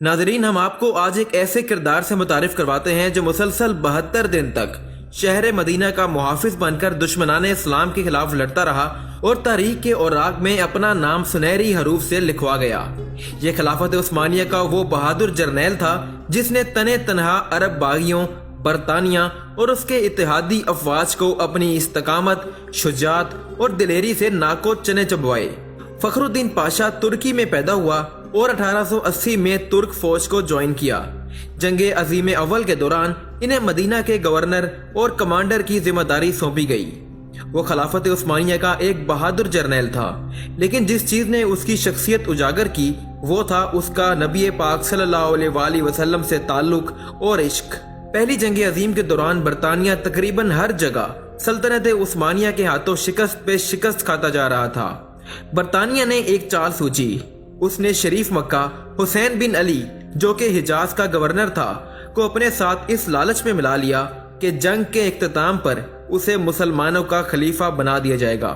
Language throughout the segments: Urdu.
ناظرین، ہم آپ کو آج ایک ایسے کردار سے متعارف کرواتے ہیں جو مسلسل 72 دن تک شہر مدینہ کا محافظ بن کر دشمنان اسلام کے خلاف لڑتا رہا اور تاریخ کے اوراق میں اپنا نام سنہری حروف سے لکھوا گیا۔ یہ خلافت عثمانیہ کا وہ بہادر جرنیل تھا جس نے تنے تنہا عرب باغیوں، برطانیہ اور اس کے اتحادی افواج کو اپنی استقامت، شجاعت اور دلیری سے ناکو چنے چبوائے۔ فخر الدین پاشا ترکی میں پیدا ہوا اور 1880 میں ترک فوج کو جوائن کیا۔ جنگ عظیم اول کے دوران انہیں مدینہ کے گورنر اور کمانڈر کی ذمہ داری سونپی گئی۔ وہ خلافت عثمانیہ کا ایک بہادر جرنیل تھا، لیکن جس چیز نے اس کی شخصیت اجاگر کی وہ تھا اس کا نبی پاک صلی اللہ علیہ وآلہ وسلم سے تعلق اور عشق۔ پہلی جنگ عظیم کے دوران برطانیہ تقریباً ہر جگہ سلطنت عثمانیہ کے ہاتھوں شکست پہ شکست کھاتا جا رہا تھا۔ برطانیہ نے ایک چال سوچی۔ اس نے شریف مکہ حسین بن علی، جو کہ حجاز کا گورنر تھا، کو اپنے ساتھ اس لالچ میں ملا لیا کہ جنگ کے اختتام پر اسے مسلمانوں کا خلیفہ بنا دیا جائے گا۔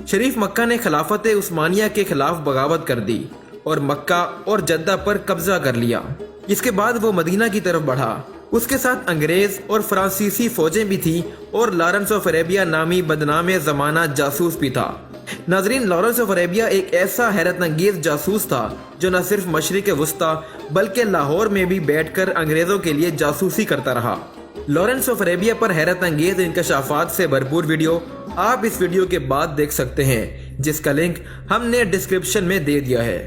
شریف مکہ نے خلافت عثمانیہ کے خلاف بغاوت کر دی اور مکہ اور جدہ پر قبضہ کر لیا۔ اس کے بعد وہ مدینہ کی طرف بڑھا۔ اس کے ساتھ انگریز اور فرانسیسی فوجیں بھی تھیں اور لارنس آف عربیہ نامی بدنام زمانہ جاسوس بھی تھا۔ ناظرین، لارنس آف عربیہ ایک ایسا حیرت انگیز جاسوس تھا جو نہ صرف مشرق وسطیٰ بلکہ لاہور میں بھی بیٹھ کر انگریزوں کے لیے جاسوسی کرتا رہا۔ لارنس آف عربیہ پر حیرت انگیز انکشافات سے بھرپور ویڈیو آپ اس ویڈیو کے بعد دیکھ سکتے ہیں، جس کا لنک ہم نے ڈسکرپشن میں دے دیا ہے۔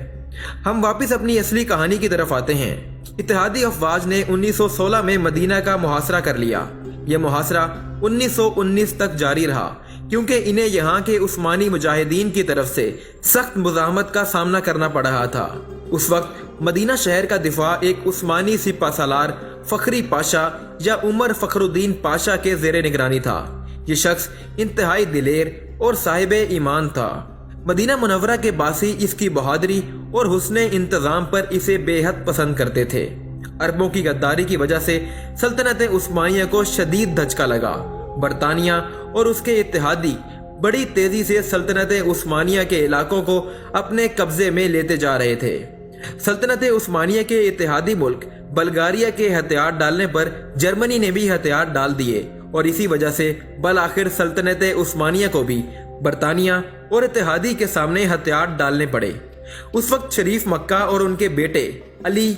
ہم واپس اپنی اصلی کہانی کی طرف آتے ہیں۔ اتحادی افواج نے 1916 میں مدینہ کا محاصرہ کر لیا۔ یہ محاصرہ 1919 تک جاری رہا کیونکہ انہیں یہاں کے عثمانی مجاہدین کی طرف سے سخت مزاحمت کا سامنا کرنا پڑ رہا تھا۔ اس وقت مدینہ شہر کا دفاع ایک عثمانی سپہ سالار فخری پاشا یا عمر فخر الدین پاشا کے زیر نگرانی تھا۔ یہ شخص انتہائی دلیر اور صاحب ایمان تھا۔ مدینہ منورہ کے باسی اس کی بہادری اور حسن انتظام پر اسے بے حد پسند کرتے تھے۔ عربوں کی غداری کی وجہ سے سلطنت عثمانیہ کو شدید دھچکا لگا۔ برطانیہ اور اس کے اتحادی بڑی تیزی سے سلطنت عثمانیہ کے علاقوں کو اپنے قبضے میں لیتے جا رہے تھے۔ سلطنت عثمانیہ کے اتحادی ملک بلغاریہ کے ہتھیار ڈالنے پر جرمنی نے بھی ہتھیار ڈال دیے اور اسی وجہ سے بالآخر سلطنت عثمانیہ کو بھی برطانیہ اور اتحادی کے سامنے ہتھیار ڈالنے پڑے۔ اس وقت شریف مکہ اور ان کے بیٹے علی،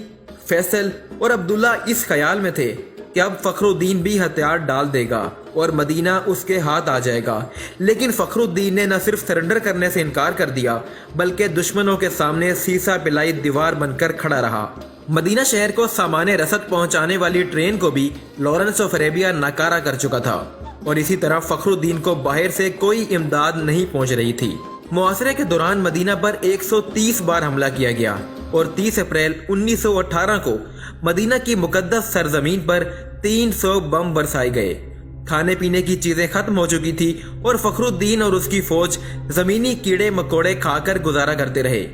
فیصل اور عبداللہ اس خیال میں تھے کہ اب فخر الدین بھی ہتھیار ڈال دے گا اور مدینہ اس کے ہاتھ آ جائے گا، لیکن فخر الدین نے نہ صرف سرنڈر کرنے سے انکار کر دیا بلکہ دشمنوں کے سامنے سیسا پلائی دیوار بن کر کھڑا رہا۔ مدینہ شہر کو سامان رسد پہنچانے والی ٹرین کو بھی لارنس آف عربیہ ناکارہ کر چکا تھا اور اسی طرح فخر الدین کو باہر سے کوئی امداد نہیں پہنچ رہی تھی۔ محاصرے کے دوران مدینہ پر 130 بار حملہ کیا گیا اور 30 اپریل 1918 کو مدینہ کی مقدس سرزمین پر 300 بم برسائے گئے۔ کھانے پینے کی چیزیں ختم ہو چکی تھی اور فخر الدین اور اس کی فوج زمینی کیڑے مکوڑے کھا کر گزارا کرتے رہے۔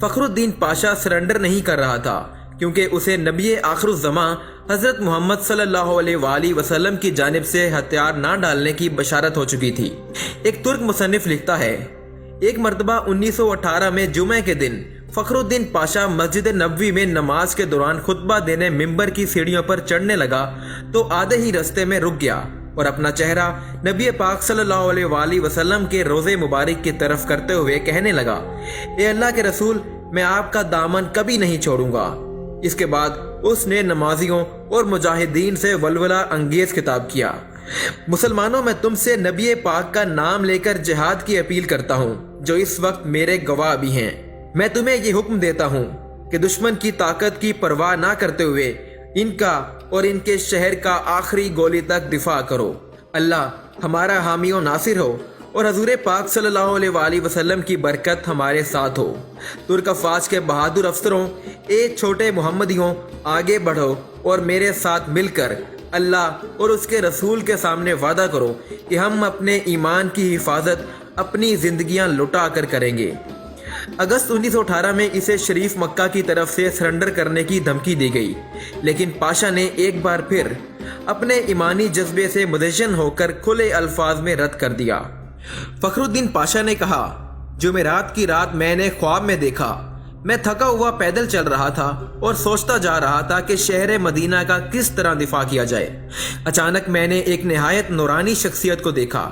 فخر الدین پاشا سرنڈر نہیں کر رہا تھا کیونکہ اسے نبی آخر الزماں حضرت محمد صلی اللہ علیہ وآلہ وسلم کی جانب سے ہتھیار نہ ڈالنے کی بشارت ہو چکی تھی۔ ایک ترک مصنف لکھتا ہے، ایک مرتبہ 1918 میں جمعہ کے دن فخر الدین پاشا مسجد نبوی میں نماز کے دوران خطبہ دینے ممبر کی سیڑھیوں پر چڑھنے لگا تو آدھے ہی رستے میں رک گیا اور اپنا چہرہ نبی پاک صلی اللہ علیہ وآلہ وسلم کے روزے مبارک کی طرف کرتے ہوئے کہنے لگا، اے اللہ کے رسول، میں آپ کا دامن کبھی نہیں چھوڑوں گا۔ اس کے بعد اس نے نمازیوں اور مجاہدین سے ولولہ انگیز خطاب کیا، مسلمانوں، میں تم سے نبی پاک کا نام لے کر جہاد کی اپیل کرتا ہوں جو اس وقت میرے گواہ بھی ہیں۔ میں تمہیں یہ حکم دیتا ہوں کہ دشمن کی طاقت کی پرواہ نہ کرتے ہوئے ان کا اور ان کے شہر کا آخری گولی تک دفاع کرو۔ اللہ ہمارا حامی و ناصر ہو اور حضور پاک صلی اللہ علیہ وآلہ وسلم کی برکت ہمارے ساتھ ہو۔ ترک افواج کے بہادر افسروں، اے چھوٹے محمدیوں، آگے بڑھو اور میرے ساتھ مل کر اللہ اور اس کے رسول کے سامنے وعدہ کرو کہ ہم اپنے ایمان کی حفاظت اپنی زندگیاں لٹا کر کریں گے۔ اگست 1918 میں اسے شریف مکہ کی طرف سے سرنڈر کرنے کی دھمکی دی گئی، لیکن پاشا نے ایک بار پھر اپنے ایمانی جذبے سے مدہن ہو کر کھلے الفاظ میں رد کر دیا۔ فخر الدین پاشا نے کہا، جمعرات کی رات میں نے خواب میں دیکھا میں تھکا ہوا پیدل چل رہا تھا اور سوچتا جا رہا تھا کہ شہر مدینہ کا کس طرح دفاع کیا جائے۔ اچانک میں نے ایک نہایت نورانی شخصیت کو دیکھا۔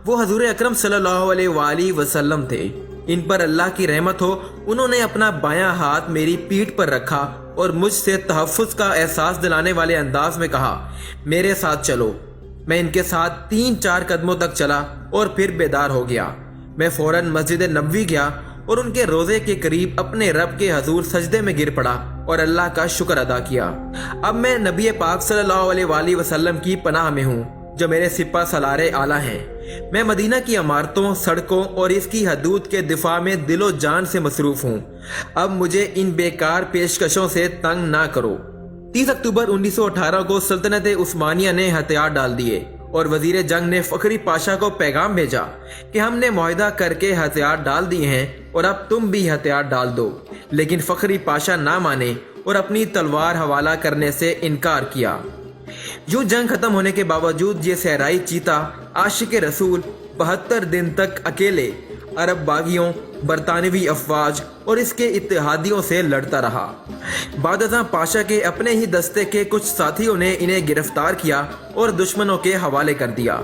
وہ حضور اکرم صلی اللہ علیہ وآلہ وسلم تھے۔ ان پر اللہ کی رحمت ہو۔ انہوں نے اپنا بایاں ہاتھ میری پیٹھ پر رکھا اور مجھ سے تحفظ کا احساس دلانے والے انداز میں کہا، میرے ساتھ چلو۔ میں ان کے ساتھ 3-4 قدموں تک چلا اور پھر بیدار ہو گیا۔ میں فوراً مسجد نبوی گیا اور ان کے روضے کے قریب اپنے رب کے حضور سجدے میں گر پڑا اور اللہ کا شکر ادا کیا۔ اب میں نبی پاک صلی اللہ علیہ وآلہ وسلم کی پناہ میں ہوں جو میرے سپہ سالار اعلیٰ ہیں۔ میں مدینہ کی عمارتوں، سڑکوں اور اس کی حدود کے دفاع میں دل و جان سے مصروف ہوں۔ اب مجھے ان بیکار پیشکشوں سے تنگ نہ کرو۔ 30 اکتوبر 1918 کو سلطنت عثمانیہ نے ہتھیار ڈال دیے اور وزیر جنگ نے فخری پاشا کو پیغام بھیجا کہ ہم نے معاہدہ کر کے ہتھیار ڈال دیے ہیں اور اب تم بھی ہتھیار ڈال دو، لیکن فخری پاشا نہ مانے اور اپنی تلوار حوالہ کرنے سے انکار کیا۔ یوں جنگ ختم ہونے کے باوجود یہ صحرائی چیتا عاشق رسول 72 دن تک اکیلے عرب باغیوں، برطانوی افواج اور اس کے اتحادیوں سے لڑتا رہا۔ بعد ازاں پاشا کے اپنے ہی دستے کے کچھ ساتھیوں نے انہیں گرفتار کیا اور دشمنوں کے حوالے کر دیا۔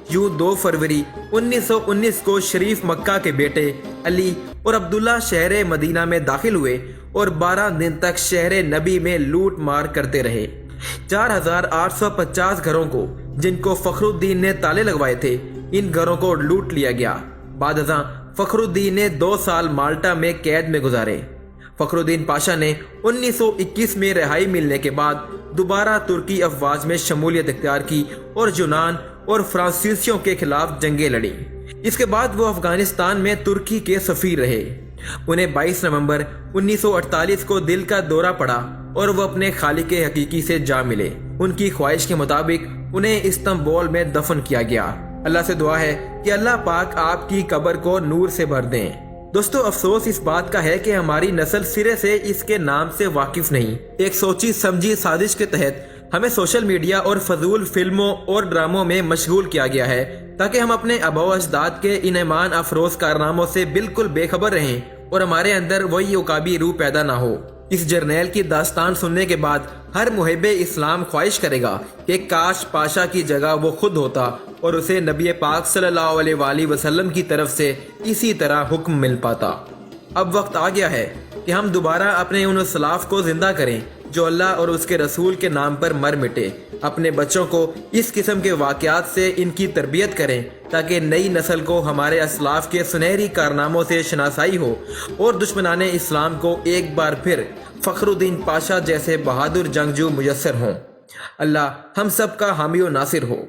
یوں 2 فروری 1919 کو شریف مکہ کے بیٹے علی اور عبداللہ شہر مدینہ میں داخل ہوئے اور 12 دن تک شہر نبی میں لوٹ مار کرتے رہے۔ 4850 گھروں کو، جن کو فخر الدین نے تالے لگوائے تھے، ان گھروں کو لوٹ لیا گیا۔ بعد ازاں فخر الدین نے 2 سال مالٹا میں قید میں گزارے۔ فخر الدین پاشا نے 1921 میں رہائی ملنے کے بعد دوبارہ ترکی افواج میں شمولیت اختیار کی اور یونان اور فرانسیسیوں کے خلاف جنگیں لڑی۔ اس کے بعد وہ افغانستان میں ترکی کے سفیر رہے۔ انہیں 22 نومبر 1948 کو دل کا دورہ پڑا اور وہ اپنے خالق حقیقی سے جا ملے۔ ان کی خواہش کے مطابق انہیں استنبول میں دفن کیا گیا۔ اللہ سے دعا ہے کہ اللہ پاک آپ کی قبر کو نور سے بھر دیں۔ دوستو، افسوس اس بات کا ہے کہ ہماری نسل سرے سے اس کے نام سے واقف نہیں۔ ایک سوچی سمجھی سازش کے تحت ہمیں سوشل میڈیا اور فضول فلموں اور ڈراموں میں مشغول کیا گیا ہے تاکہ ہم اپنے آباء و اجداد کے ان ایمان افروز کارناموں سے بالکل بے خبر رہیں اور ہمارے اندر وہی عقابی روح پیدا نہ ہو۔ اس جرنیل کی داستان سننے کے بعد ہر محب اسلام خواہش کرے گا کہ کاش پاشا کی جگہ وہ خود ہوتا اور اسے نبی پاک صلی اللہ علیہ وآلہ وسلم کی طرف سے اسی طرح حکم مل پاتا۔ اب وقت آ گیا ہے کہ ہم دوبارہ اپنے ان اسلاف کو زندہ کریں جو اللہ اور اس کے رسول کے نام پر مر مٹے۔ اپنے بچوں کو اس قسم کے واقعات سے ان کی تربیت کریں تاکہ نئی نسل کو ہمارے اسلاف کے سنہری کارناموں سے شناسائی ہو اور دشمنان اسلام کو ایک بار پھر فخر الدین پاشا جیسے بہادر جنگجو میسر ہوں۔ اللہ ہم سب کا حامی و ناصر ہو۔